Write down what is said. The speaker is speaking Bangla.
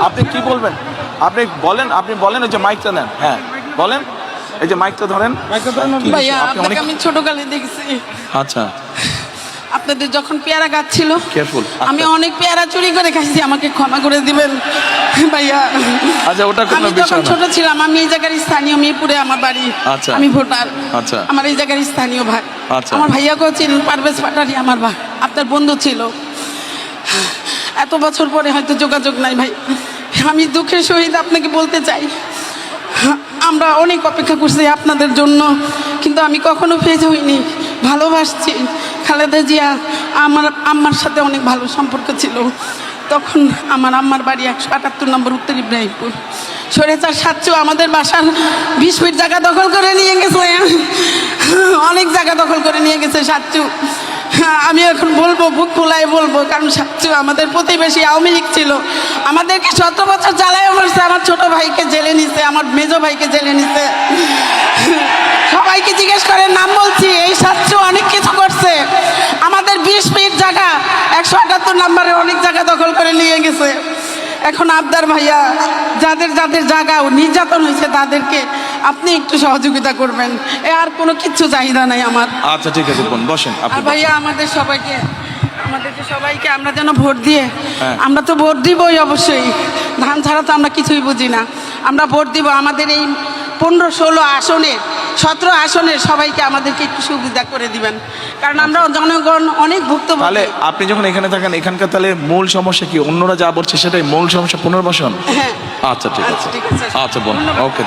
আপনি কি বলবেন? আপনি বলেন ওই যে মাইকটা নেন। হ্যাঁ বলেন, এই যে মাইকটা ধরেন। ভাইয়া আপনাকে আমি ছোটকালে দেখছি। আচ্ছা, আপনাদের যখন পেয়ারা গাছ ছিল, কেয়ারফুল, আমি অনেক পেয়ারা চুরি করে খাইছি, আমাকে ক্ষমা করে দিবেন ভাইয়া। আচ্ছা, ওটা কোনো আমি বিষয় যখন না। ছোট ছিলাম, আমি এই জায়গার স্থানীয়, মিরপুরে আমার বাড়ি। আচ্ছা। আমি ভোটার। আচ্ছা। আমার এই জায়গার স্থানীয় ভাই। আচ্ছা। আমার ভাইয়াকেও চিনেন, পারভেজ পাটারি আমার ভাই, আপনার বন্ধু ছিল। এত বছর পরে হয়তো যোগাযোগ নাই ভাই। আমি দুঃখের সহিত আপনাকে বলতে চাই, আমরা অনেক অপেক্ষা করছি আপনাদের জন্য, কিন্তু আমি কখনো ফেজ হইনি। ভালোবাসছি খালেদা জিয়া। আমার আম্মার সাথে অনেক ভালো সম্পর্ক ছিল। তখন আমার আম্মার বাড়ি 178 নম্বর উত্তর ইব্রাহিমপুর। স্বৈরাচার সাচ্চু আমাদের বাসার 20 ফিট জায়গা দখল করে নিয়ে গেছে, অনেক জায়গা দখল করে নিয়ে গেছে সাচ্চু। আমি এখন বলবো, বুক খোলায় বলবো, কারণ সাচ্চু আমাদের প্রতিবেশী, আওয়ামী লীগ ছিল। আমাদেরকে 17 বছর জ্বালায় মারছে। আমার ছোট ভাইকে জেলে নিছে, আমার মেজো ভাইকে জেলে নিছে। সবাইকে জিজ্ঞেস করে, নাম বলছি, এই সাচ্চু অনেক কিছু করছে। আমাদের 20 ফিট জায়গা 178 নম্বরে অনেক জায়গা দখল করে নিয়ে গেছে। এখন আবদার ভাইয়া, যাদের যাদের জায়গা নির্যাতন হয়েছে তাদেরকে আপনি একটু সহযোগিতা করবেন। আর কোনো কিচ্ছু চাহিদা নাই আমার। আচ্ছা ঠিক আছে, বসেন আর আপনি। ভাইয়া আমাদেরকে সবাইকে আমরা যেন ভোট দিয়ে, আমরা তো ভোট দিবই অবশ্যই, ধান ছাড়া তো আমরা কিছুই বুঝি না। আমরা ভোট দিব আমাদের এই 15-16 আসনে, 17 আসনের সবাইকে আমাদেরকে একটু সুবিধা করে দিবেন, কারণ আমরা জনগণ অনেক ভুক্তভোগী। তাহলে আপনি যখন এখানে থাকেন, এখানকার তাহলে মূল সমস্যা কি? অন্যরা যা বলছে সেটাই মূল সমস্যা, পুনর্বাসন? হ্যাঁ। আচ্ছা ঠিক আছে, ঠিক আছে। আচ্ছা বলুন। ওকে।